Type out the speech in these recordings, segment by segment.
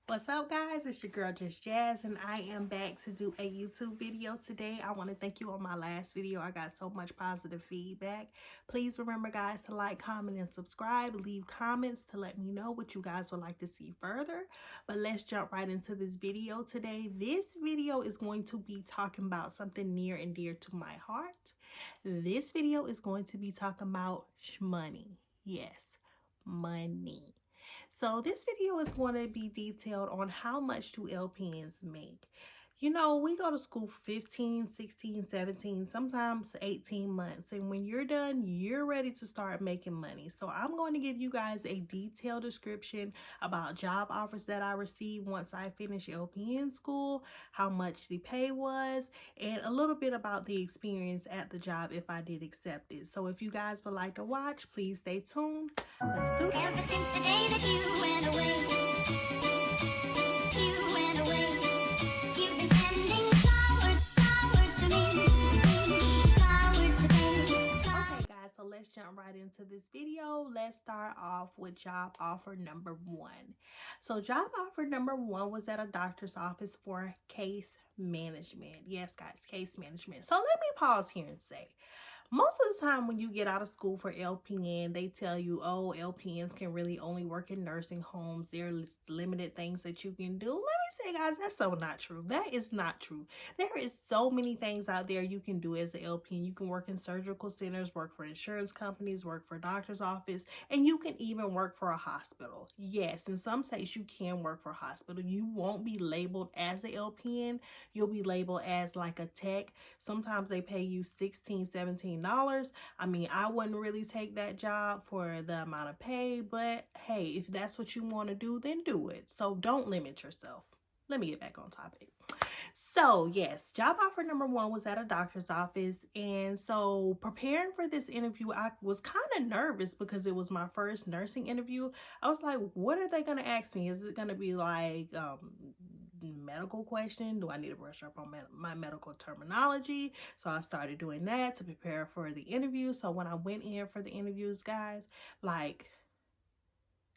What's up, guys? It's your girl Just Jazz, and I am back to do a YouTube video today. I want to thank you on my last video. I got so much positive feedback. Please remember, guys, to like, comment, and subscribe. Leave comments to let me know what you guys would like to see further. But let's jump right into this video today. This video is going to be talking about something near and dear to my heart. This video is going to be talking about money. Yes, money. So this video is going to be detailed on how much do LPNs make. You know, we go to school for 15, 16, 17, sometimes 18 months. And when you're done, you're ready to start making money. So I'm going to give you guys a detailed description about job offers that I received once I finished LPN school, how much the pay was, and a little bit about the experience at the job if I did accept it. So if you guys would like to watch, please stay tuned. Let's do it. Ever since the day that you went away, you've been sending flowers to me, flowers today. Okay, guys, so let's jump right into this video. Let's start off with job offer number one. So job offer number one was at a doctor's office for case management. Yes, guys, case management. So let me pause here and say, most of the time when you get out of school for LPN, they tell you, oh, LPNs can really only work in nursing homes. There are limited things that you can do. Let me say, guys, that's so not true. That is not true. There is so many things out there you can do as an LPN. You can work in surgical centers, work for insurance companies, work for a doctor's office, and you can even work for a hospital. Yes, in some states you can work for a hospital. You won't be labeled as an LPN. You'll be labeled as like a tech. Sometimes they pay you $16, $17. I mean, I wouldn't really take that job for the amount of pay, but hey, if that's what you want to do, then do it. So don't limit yourself. Let me get back on topic. So yes, job offer number one was at a doctor's office. And so preparing for this interview, I was kind of nervous because it was my first nursing interview. I was like, what are they going to ask me? Is it going to be like medical question? Do I need to brush up on my medical terminology? So I started doing that to prepare for the interview. So when I went in for the interviews, guys, like,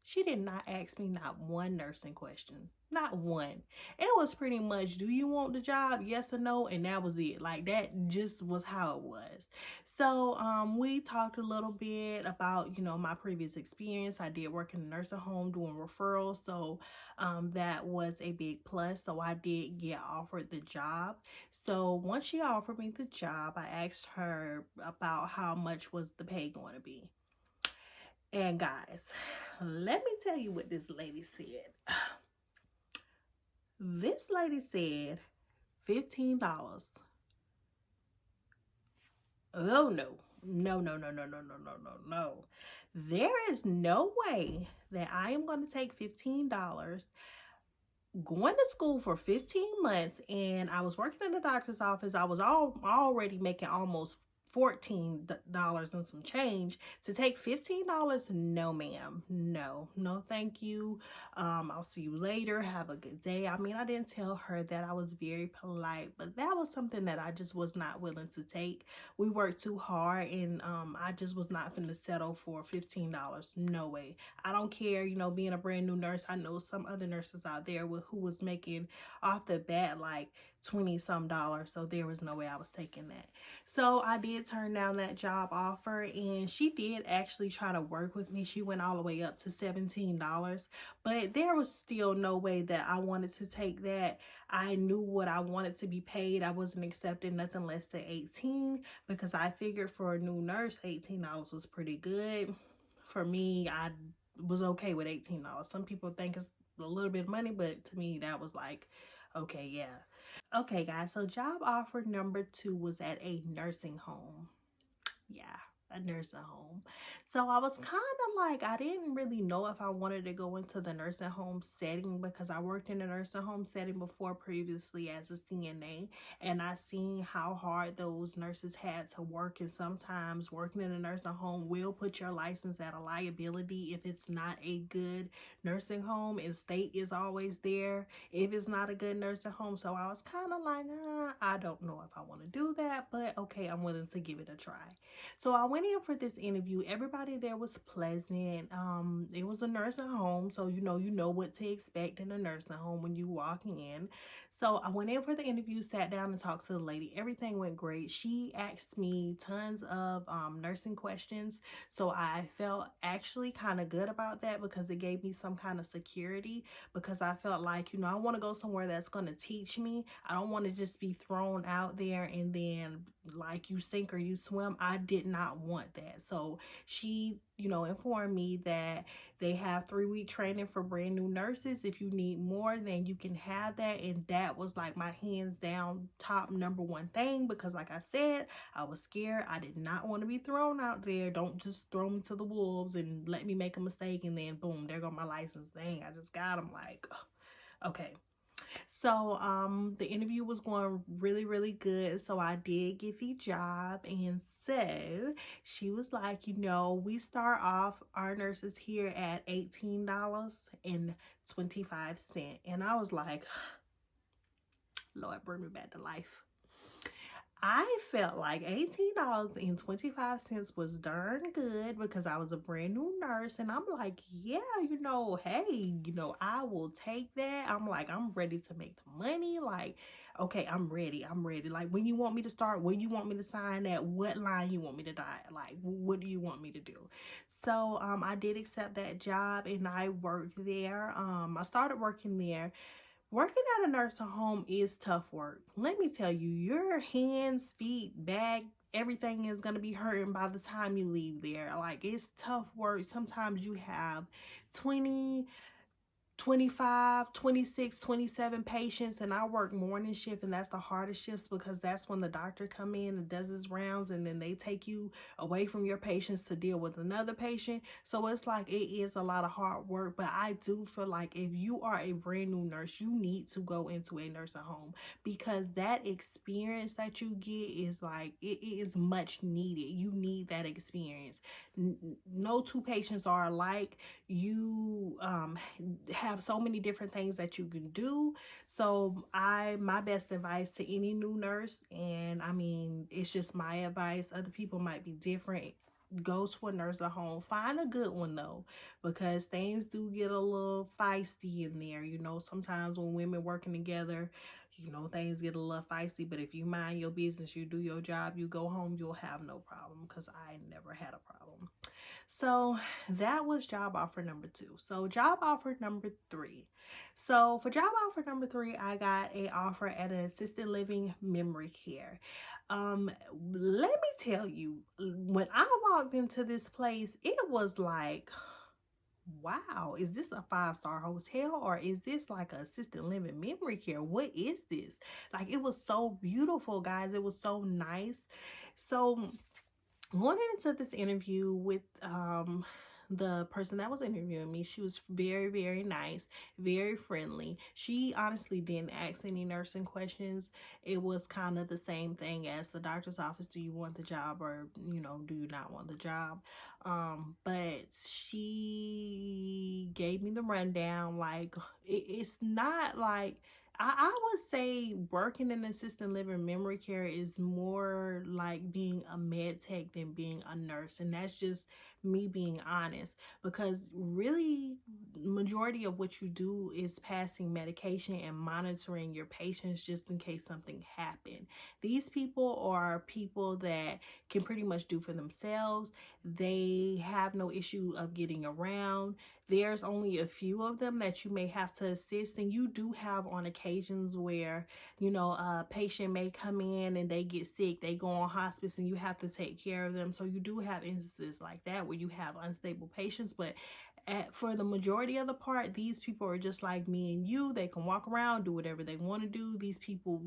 she did not ask me not one nursing question. Not one. It was pretty much, do you want the job? Yes or no? And that was it. Like, that just was how it was. So we talked a little bit about, you know, my previous experience. I did work in a nursing home doing referrals. So that was a big plus. So I did get offered the job. So once she offered me the job, I asked her about how much was the pay going to be. And guys, let me tell you what this lady said. This lady said $15. Oh no. No. There is no way that I am going to take $15, going to school for 15 months, and I was working in the doctor's office. I was already making almost $14 and some change. To take $15, no ma'am, no thank you. I'll see you later, have a good day. I mean, I didn't tell her that. I was very polite, but that was something that I just was not willing to take. We worked too hard, and I just was not going to settle for $15. No way. I don't care, you know, being a brand new nurse. I know some other nurses out there who was making off the bat like $20-some. So there was no way I was taking that. So I did turn down that job offer, and she did actually try to work with me. She went all the way up to $17, but there was still no way that I wanted to take that. I knew what I wanted to be paid. I wasn't accepting nothing less than $18 because I figured for a new nurse, $18 was pretty good. For me, I was okay with $18. Some people think it's a little bit of money, but to me, that was like, okay, yeah. Okay, guys, so job offer number two was at a nursing home. Yeah, a nursing home. So I was kind of like, I didn't really know if I wanted to go into the nursing home setting because I worked in a nursing home setting before previously as a CNA, and I seen how hard those nurses had to work, and sometimes working in a nursing home will put your license at a liability if it's not a good nursing home, and state is always there if it's not a good nursing home. So I was kind of like, I don't know if I want to do that, but okay, I'm willing to give it a try. So I went went in for this interview. Everybody there was pleasant. It was a nursing home, so you know what to expect in a nursing home when you walk in. So I went in for the interview, sat down and talked to the lady. Everything went great. She asked me tons of nursing questions, so I felt actually kind of good about that because it gave me some kind of security, because I felt like, I want to go somewhere that's going to teach me. I don't want to just be thrown out there and then like you sink or you swim. I did not want that. So she, informed me that they have 3-week training for brand new nurses. If you need more, then you can have that. And that was like my hands down top number one thing, because like I said, I was scared. I did not want to be thrown out there. Don't just throw me to the wolves and let me make a mistake and then boom, there go my license. Dang, I just got them. Like, okay. So the interview was going really, really good. So I did get the job. And so she was like, we start off our nurses here at $18.25. And I was like, Lord, bring me back to life. I felt like $18.25 was darn good because I was a brand new nurse. And I'm like, yeah, hey, I will take that. I'm like, I'm ready to make the money. Like, okay, I'm ready. Like, when you want me to start, when you want me to sign at, what line you want me to die? Like, what do you want me to do? So I did accept that job and I worked there. I started working there. Working at a nursing home is tough work. Let me tell you, your hands, feet, back, everything is going to be hurting by the time you leave there. Like, it's tough work. Sometimes you have 20, 25, 26, 27 patients, and I work morning shift, and that's the hardest shifts because that's when the doctor come in and does his rounds, and then they take you away from your patients to deal with another patient. So it's like, it is a lot of hard work, but I do feel like if you are a brand new nurse, you need to go into a nursing home, because that experience that you get is like, it is much needed. You need that experience. No two patients are alike. You have so many different things that you can do. So my best advice to any new nurse, and I mean, it's just my advice, other people might be different, go to a nursing home. Find a good one though, because things do get a little feisty in there. Sometimes when women working together, things get a little feisty, but if you mind your business, you do your job, you go home, you'll have no problem, because I never had a problem. So that was job offer number 2. So job offer number 3. So for job offer number 3, I got an offer at an assisted living memory care. Let me tell you, when I walked into this place, it was like, wow, is this a 5-star hotel or is this like a assisted living memory care? What is this? Like, it was so beautiful, guys. It was so nice. So going into this interview with the person that was interviewing me, she was very, very nice, very friendly. She honestly didn't ask any nursing questions. It was kind of the same thing as the doctor's office. Do you want the job, or do you not want the job? But she gave me the rundown. Like, it's not like, I would say working in assisted living memory care is more like being a med tech than being a nurse. And that's just me being honest, because really majority of what you do is passing medication and monitoring your patients just in case something happened. These people are people that can pretty much do for themselves. They have no issue of getting around. There's only a few of them that you may have to assist, and you do have on occasions where, a patient may come in and they get sick, they go on hospice, and you have to take care of them. So you do have instances like that where you have unstable patients, but for the majority of the part, these people are just like me and you. They can walk around, do whatever they want to do. These people,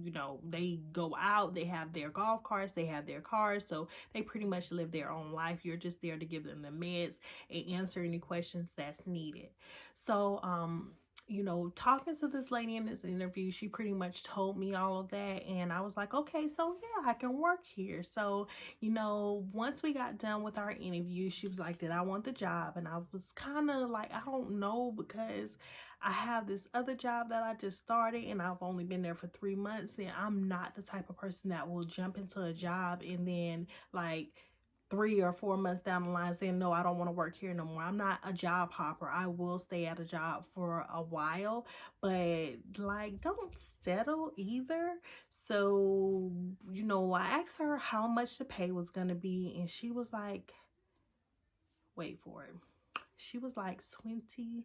they go out, they have their golf carts, they have their cars, so they pretty much live their own life. You're just there to give them the meds and answer any questions that's needed. So, talking to this lady in this interview, she pretty much told me all of that, and I was like, okay, so yeah, I can work here. So, once we got done with our interview, she was like, did I want the job? And I was kind of like, I don't know, because I have this other job that I just started and I've only been there for 3 months, and I'm not the type of person that will jump into a job and then like 3 or 4 months down the line saying, no, I don't want to work here no more. I'm not a job hopper. I will stay at a job for a while, but like, don't settle either. So, you know, I asked her how much the pay was going to be, and she was like, wait for it. She was like $21.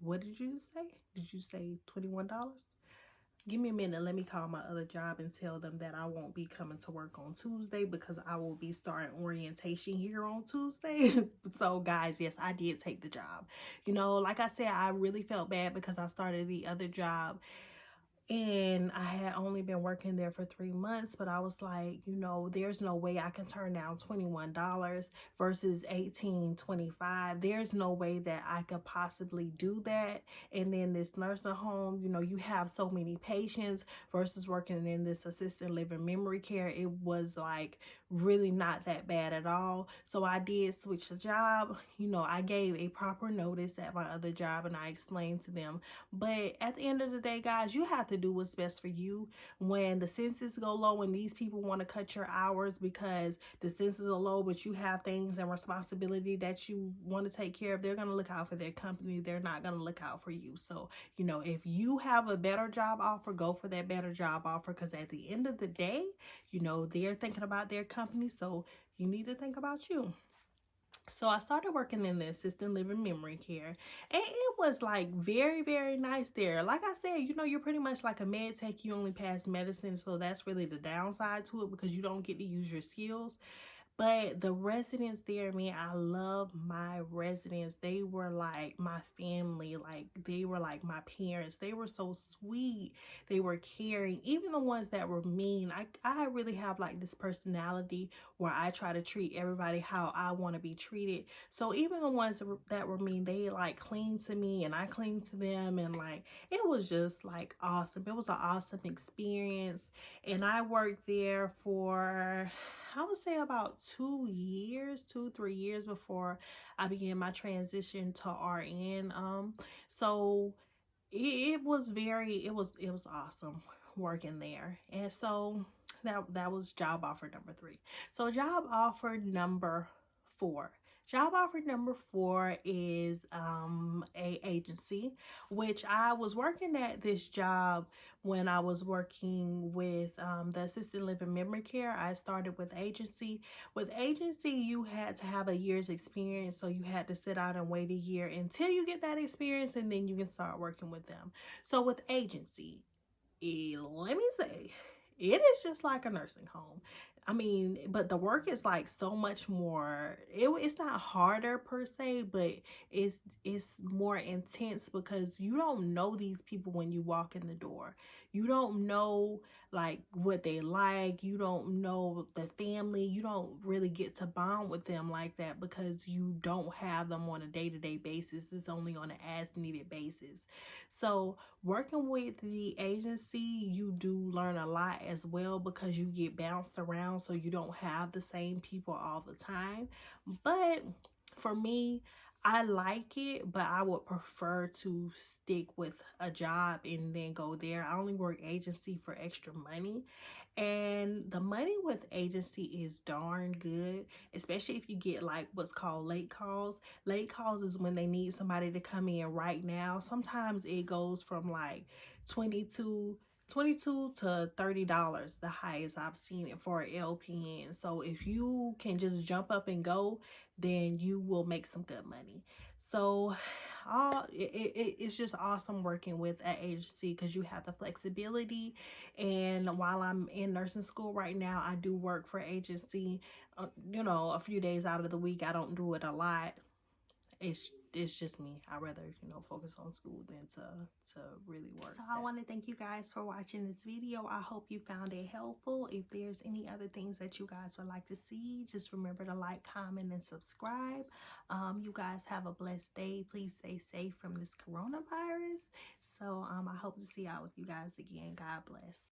What did you say? Did you say $21? Give me a minute. Let me call my other job and tell them that I won't be coming to work on Tuesday because I will be starting orientation here on Tuesday. So guys, yes, I did take the job. You know, like I said, I really felt bad because I started the other job and I had only been working there for 3 months, but I was like, you know, there's no way I can turn down $21 versus $18.25. There's no way that I could possibly do that. And then this nursing home, you know, you have so many patients versus working in this assisted living memory care. It was like really not that bad at all. So I did switch the job. You know, I gave a proper notice at my other job and I explained to them. But at the end of the day, guys, you have to do what's best for you. When the census go low and these people want to cut your hours because the census are low, but you have things and responsibility that you want to take care of, they're going to look out for their company. They're not going to look out for you. So, you know, if you have a better job offer, go for that better job offer, because at the end of the day, you know, they're thinking about their company. So you need to think about you. So I started working in the assisted living memory care, and it was like very, very nice there. Like I said, you know, you're pretty much like a med tech. You only pass medicine, so that's really the downside to it because you don't get to use your skills. But the residents there, man, I love my residents. They were like my family. Like, they were like my parents. They were so sweet. They were caring. Even the ones that were mean. I really have like this personality where I try to treat everybody how I want to be treated. So even the ones that were mean, they like cling to me and I cling to them. And like, it was just like awesome. It was an awesome experience. And I worked there for, I would say, about 2 3 years before I began my transition to RN. So it was awesome working there. And so that was job offer number 3. So job offer number 4. Job offer number 4 is a agency, which I was working at this job when I was working with the assisted living memory care. I started with agency. With agency, you had to have a year's experience, so you had to sit out and wait a year until you get that experience, and then you can start working with them. So with agency, let me say, it is just like a nursing home. I mean, but the work is like so much more. It's not harder per se, but it's more intense because you don't know these people when you walk in the door. You don't know like what they like. You don't know the family. You don't really get to bond with them like that because you don't have them on a day-to-day basis. It's only on an as-needed basis. So working with the agency, you do learn a lot as well because you get bounced around, so you don't have the same people all the time. But for me, I like it, but I would prefer to stick with a job and then go there. I only work agency for extra money. And the money with agency is darn good, especially if you get like what's called late calls. Late calls is when they need somebody to come in right now. Sometimes it goes from like $22 to $30, the highest I've seen it for an LPN. So if you can just jump up and go, then you will make some good money. So it's just awesome working with an agency because you have the flexibility. And while I'm in nursing school right now, I do work for agency, you know, a few days out of the week. I don't do it a lot. It's just me. I'd rather, you know, focus on school than to really work. So I want to thank you guys for watching this video. I hope you found it helpful. If there's any other things that you guys would like to see, just remember to like, comment, and subscribe. You guys have a blessed day. Please stay safe from this coronavirus. So I hope to see all of you guys again. God bless.